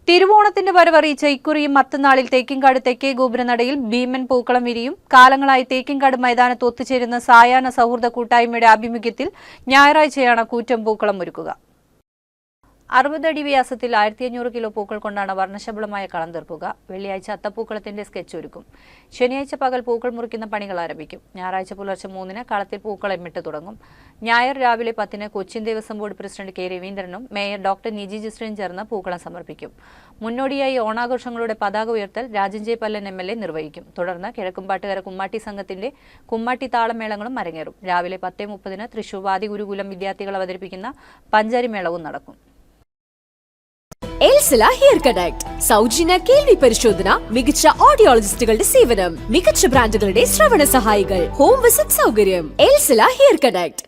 തിരുവോണത്തിന്റെ വരവറിയിച്ച ഇക്കുറിയും മറ്റന്നാളിൽ തേക്കിൻകാട് തെക്കേ ഗോപുരനടയിൽ ഭീമൻ പൂക്കളം വിരിയും. കാലങ്ങളായി തേക്കിൻകാട് മൈതാനത്ത് ഒത്തുചേരുന്ന സായാഹ്ന സൗഹൃദ കൂട്ടായ്മയുടെ ആഭിമുഖ്യത്തിൽ ഞായറാഴ്ചയാണ് കൂറ്റൻ പൂക്കളം ഒരുക്കുക. 60 അടി വ്യാസത്തിൽ 1500 കിലോ പൂക്കൾ കൊണ്ടാണ് വർണ്ണശബളമായ കളം തീർക്കുക. വെള്ളിയാഴ്ച അത്തപ്പൂക്കളത്തിന്റെ സ്കെച്ച് ഒരുക്കും. ശനിയാഴ്ച പകൽ പൂക്കൾ മുറിക്കുന്ന പണികൾ ആരംഭിക്കും. ഞായറാഴ്ച പുലർച്ചെ 3-ന് കളത്തിൽ പൂക്കൾ എമ്മിട്ട് തുടങ്ങും. ഞായർ രാവിലെ 10-ന് Cochin Devaswom board president K രവീന്ദ്രനും മേയർ ഡോക്ടർ നിജി ജിസ്റ്റിനും ചേർന്ന് പൂക്കളം സമർപ്പിക്കും. മുന്നോടിയായി ഓണാഘോഷങ്ങളുടെ പതാക ഉയർത്തൽ രാജൻ ജെ പല്ലൻ MLA നിർവഹിക്കും. തുടർന്ന് കിഴക്കുംപാട്ടുകര കുമ്മാട്ടി സംഘത്തിന്റെ കുമ്മാട്ടി താളമേളങ്ങളും അരങ്ങേറും. രാവിലെ 10:30-ന് തൃശൂർ വാദി ഗുരുകുലം വിദ്യാർത്ഥികൾ അവതരിപ്പിക്കുന്ന പഞ്ചാരി മേളവും നടക്കും. എൽസില ഹെയർ കണക്ട് സൗജന്യ കേൾവി പരിശോധന, മികച്ച ഓഡിയോളജിസ്റ്റുകളുടെ സേവനം, മികച്ച ബ്രാൻഡുകളുടെ ശ്രവണ സഹായികൾ, ഹോം വിസിറ്റ് സൗകര്യം. എൽസില ഹെയർ കണക്ട്.